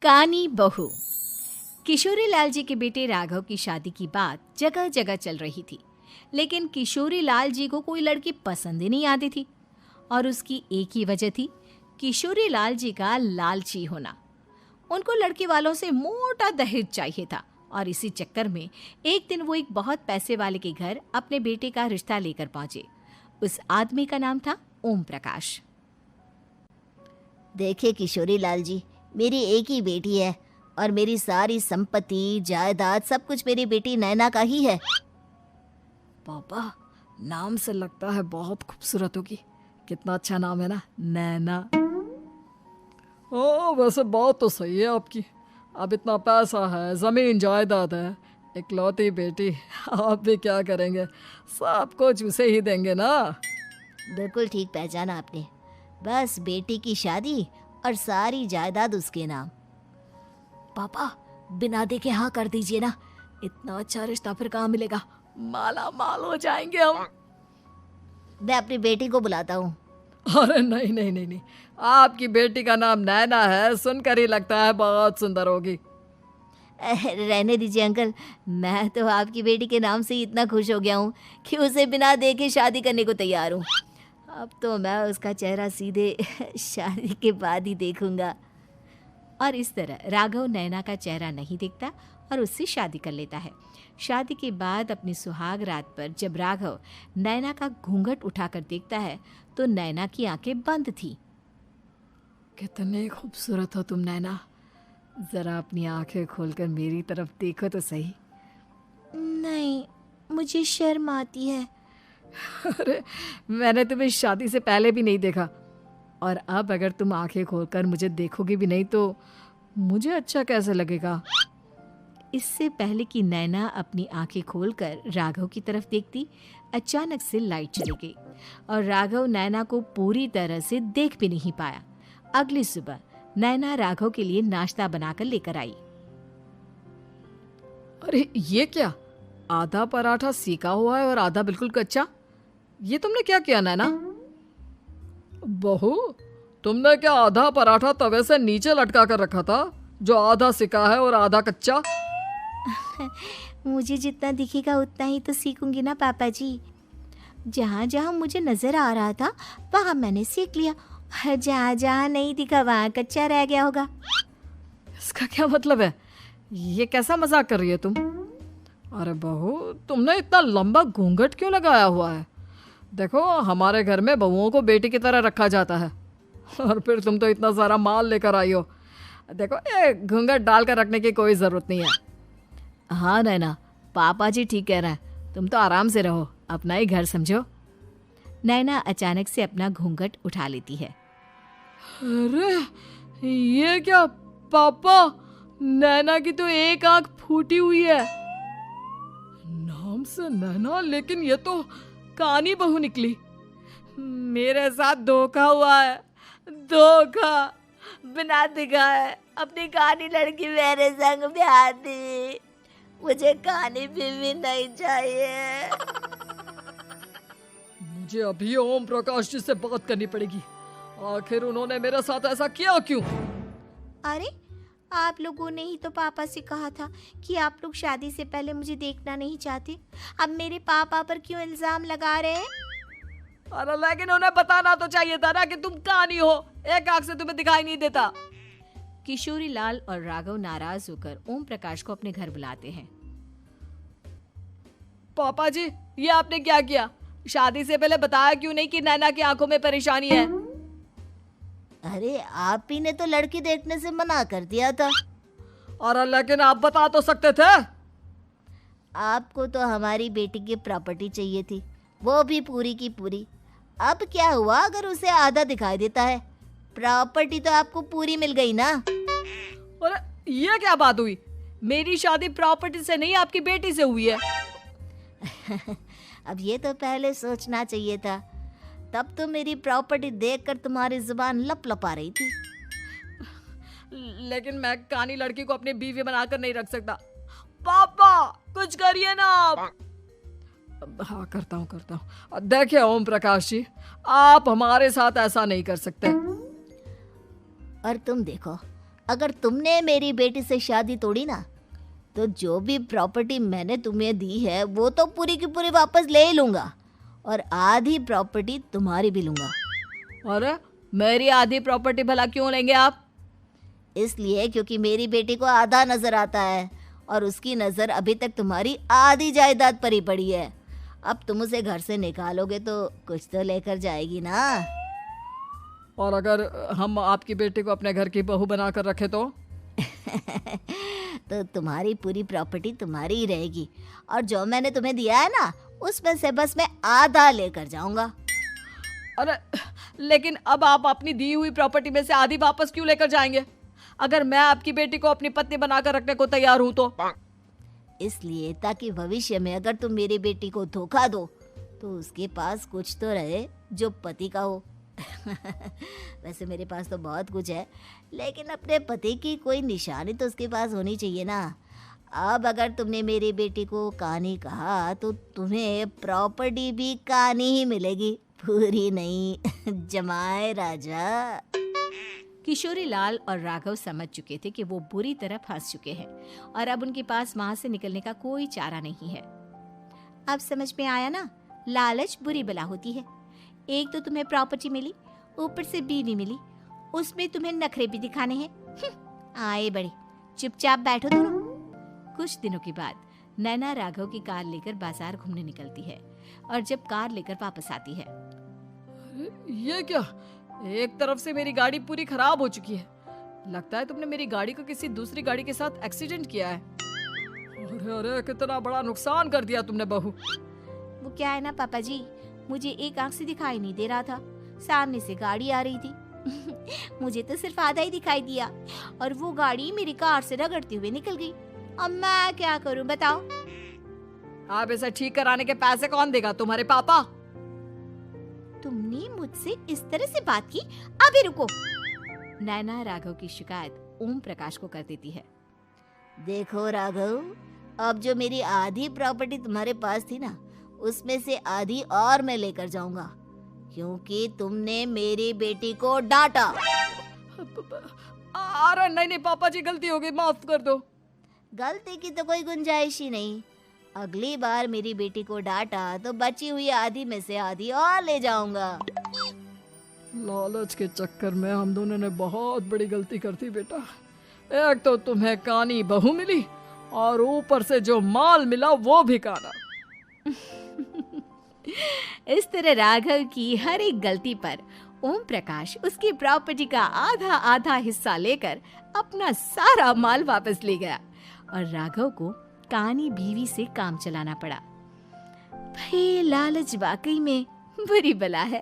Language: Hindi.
कानी बहू। किशोरी लाल जी के बेटे राघव की शादी की बात जगह जगह चल रही थी, लेकिन किशोरी लाल जी को कोई लड़की पसंद ही नहीं आती थी। और उसकी एक ही वजह थी, किशोरी लाल जी का लालची होना। उनको लड़की वालों से मोटा दहेज चाहिए था और इसी चक्कर में एक दिन वो एक बहुत पैसे वाले के घर अपने बेटे का रिश्ता लेकर पहुंचे। उस आदमी का नाम था ओम प्रकाश। देखिए किशोरी लाल जी, मेरी एक ही बेटी है और मेरी सारी संपत्ति जायदाद सब कुछ मेरी बेटी नैना का ही है। पापा, नाम से लगता है बहुत खूबसूरत होगी। कितना अच्छा नाम है ना, नैना। ओ, वैसे बात तो सही है आपकी। अब इतना पैसा है, जमीन जायदाद है, इकलौती बेटी, आप भी क्या करेंगे? सब कुछ उसे ही देंगे ना। बिल्कुल ठीक पहचाना आपने। बस बेटी की शादी और सारी जायदाद उसके नाम। पापा, बिना देखे हाँ कर दीजिए ना। इतना अच्छा रिश्ता फिर कहाँ मिलेगा? माला माल हो जाएंगे हम। मैं अपनी बेटी को बुलाता हूँ। अरे नहीं नहीं नहीं नहीं, आपकी बेटी का नाम नैना है, सुनकर ही लगता है बहुत सुंदर होगी। रहने दीजिए अंकल, मैं तो आपकी बेटी के नाम से ही इतना खुश हो गया हूँ कि उसे बिना देखे शादी करने को तैयार हूँ। अब तो मैं उसका चेहरा सीधे शादी के बाद ही देखूंगा। और इस तरह राघव नैना का चेहरा नहीं देखता और उससे शादी कर लेता है। शादी के बाद अपनी सुहाग रात पर जब राघव नैना का घूंघट उठाकर देखता है तो नैना की आंखें बंद थी। कितने खूबसूरत हो तुम नैना, जरा अपनी आंखें खोलकर मेरी तरफ देखो तो सही। नहीं, मुझे शर्म आती है। अरे, मैंने तुम्हें शादी से पहले भी नहीं देखा, और अब अगर तुम आंखें खोलकर मुझे देखोगी भी नहीं तो मुझे अच्छा कैसे लगेगा? इससे पहले कि नैना अपनी आंखें खोलकर राघव की तरफ देखती, अचानक से लाइट चली गई और राघव नैना को पूरी तरह से देख भी नहीं पाया। अगली सुबह नैना राघव के लिए नाश्ता बनाकर लेकर आई। अरे ये क्या, आधा पराठा सेका हुआ है और आधा बिल्कुल कच्चा। ये तुमने क्या किया नैना? बहू, तुमने क्या आधा पराठा तवे से नीचे लटका कर रखा था, जो आधा सिका है और आधा कच्चा? मुझे जितना दिखेगा उतना ही तो सीखूंगी ना पापा जी। जहाँ जहाँ मुझे नजर आ रहा था वहाँ मैंने सीख लिया, जहाँ जहाँ नहीं दिखा वहाँ कच्चा रह गया होगा। इसका क्या मतलब है? ये कैसा मजाक कर रही है तुम? अरे बहू, तुमने इतना लंबा घूंघट क्यों लगाया हुआ है? देखो, हमारे घर में बहुओं को बेटी की तरह रखा जाता है, और फिर तुम तो इतना सारा माल लेकर आई हो। देखो, ये घूंघट डालकर रखने की कोई ज़रूरत नहीं है। हाँ नैना, पापा जी ठीक कह रहे हैं, तुम तो आराम से रहो, अपना ही घर समझो। नैना अचानक से अपना घूंघट उठा लेती है। अरे ये क्या पापा, नैना की तो एक आंख फूटी हुई है। नाम से नैना, लेकिन ये तो कानी बहू निकली। मेरे साथ धोखा हुआ है, धोखा। बिना दिखाए अपनी कानी लड़की मेरे संग ब्याह दी। मुझे कानी भी नहीं चाहिए। मुझे अभी ओम प्रकाश जी से बात करनी पड़ेगी। आखिर उन्होंने मेरे साथ ऐसा किया क्यों? अरे, आप लोगों ने ही तो पापा से कहा था कि आप लोग शादी से पहले मुझे देखना नहीं चाहते। अब मेरे पापा पर क्यों इल्जाम लगा रहे हैं? अरे लेकिन उन्हें बताना तो चाहिए था ना कि तुम कानी हो, एक आंख से तुम्हें दिखाई नहीं देता। किशोरी लाल और राघव नाराज होकर ओम प्रकाश को अपने घर बुलाते हैं। पापा जी, ये आपने क्या किया? शादी से पहले बताया क्यों नहीं कि नैना की आंखों में परेशानी है? अरे, आप ही ने तो लड़की देखने से मना कर दिया था। और लेकिन आप बता तो सकते थे। आपको तो हमारी बेटी की प्रॉपर्टी चाहिए थी, वो भी पूरी की पूरी। अब क्या हुआ अगर उसे आधा दिखाई देता है? प्रॉपर्टी तो आपको पूरी मिल गई ना। अरे ये क्या बात हुई? मेरी शादी प्रॉपर्टी से नहीं, आपकी बेटी से हुई है। अब ये तो पहले सोचना चाहिए था, तब तो मेरी प्रॉपर्टी देखकर तुम्हारी जुबान लप लपा रही थी। लेकिन मैं कानी लड़की को अपनी बीवी बनाकर नहीं रख सकता। पापा, कुछ करिए ना आप। हाँ, करता हूँ। देखिए ओम प्रकाश जी, आप हमारे साथ ऐसा नहीं कर सकते। और तुम देखो, अगर तुमने मेरी बेटी से शादी तोड़ी ना, तो जो भी प्रॉपर्टी मैंने तुम्हें दी है वो तो पूरी की पूरी वापस ले ही लूँगा, और आधी प्रॉपर्टी तुम्हारी भी लूँगा। अरे मेरी आधी प्रॉपर्टी भला क्यों लेंगे आप? इसलिए क्योंकि मेरी बेटी को आधा नजर आता है और उसकी नज़र अभी तक तुम्हारी आधी जायदाद पर ही पड़ी है। अब तुम उसे घर से निकालोगे तो कुछ तो लेकर जाएगी ना। और अगर हम आपकी बेटी को अपने घर की बहू बनाकर रखे तो? तो तुम्हारी पूरी प्रॉपर्टी तुम्हारी ही रहेगी, और जो मैंने तुम्हें दिया है ना, उसमें से बस मैं आधा लेकर जाऊंगा। अरे लेकिन अब आप अपनी दी हुई प्रॉपर्टी में से आधी वापस क्यों लेकर जाएंगे? अगर मैं आपकी बेटी को अपनी पत्नी बनाकर रखने को तैयार हूं तो? इसलिए ताकि भविष्य में अगर तुम मेरी बेटी को धोखा दो तो उसके पास कुछ तो रहे जो पति का हो। वैसे मेरे पास तो बहुत कुछ है, लेकिन अपने पति की कोई निशानी तो उसके पास होनी चाहिए ना। अब अगर तुमने मेरी बेटी को कहानी कहा तो तुम्हें प्रॉपर्टी भी कहानी ही मिलेगी, पूरी नहीं। जमाए राजा। किशोरी लाल और राघव समझ चुके थे कि वो बुरी तरह फंस चुके हैं और अब उनके पास वहां से निकलने का कोई चारा नहीं है। अब समझ में आया ना, लालच बुरी बला होती है। एक तो तुम्हें प्रॉपर्टी मिली, ऊपर से बीवी मिली, उसमें तुम्हें नखरे भी दिखाने हैं। आए बड़े, चुपचाप बैठो दोनों। कुछ दिनों के बाद नैना राघव की कार लेकर बाजार घूमने निकलती है और जब कार लेकर वापस आती है, ये क्या? एक तरफ से मेरी गाड़ी पूरी खराब हो चुकी है। लगता है तुमने मेरी गाड़ी को किसी दूसरी गाड़ी के साथ एक्सीडेंट किया है। अरे अरे कितना बड़ा नुकसान कर दिया तुमने बहू। वो क्या है ना पापा जी, मुझे एक आंख से दिखाई नहीं दे रहा था, सामने से गाड़ी आ रही थी। मुझे तो सिर्फ आधा ही दिखाई दिया और वो गाड़ी मेरी कार से रगड़ते हुए निकल गई। अब मैं क्या करूं बताओ? आप इसे ठीक कराने के पैसे कौन देगा? तुम्हारे पापा। तुमने मुझसे इस तरह से बात की? अभी रुको। नैना राघव की शिकायत ओम प्रकाश को कर देती है। देखो राघव, अब जो मेरी आधी प्रॉपर्टी तुम्हारे पास थी ना, उसमें से आधी और मैं लेकर जाऊंगा, क्योंकि तुमने मेरी बेटी को डांटा। अरे नहीं नहीं पापा जी, गलती हो गई, माफ कर दो। गलती की तो कोई गुंजाइश ही नहीं। अगली बार मेरी बेटी को डांटा तो बची हुई आधी में से आधी और ले जाऊंगा। लालच के चक्कर में हम दोनों ने बहुत बड़ी गलती कर दी बेटा। एक तो तुम्हें कानी बहू मिली और ऊपर से जो माल मिला वो भी काना। इस तरह राघव की हर एक गलती पर ओम प्रकाश उसकी प्रॉपर्टी का आधा आधा हिस्सा लेकर अपना सारा माल वापस ले गया और राघव को कानी बीवी से काम चलाना पड़ा। भाई लालच वाकई में बुरी बला है।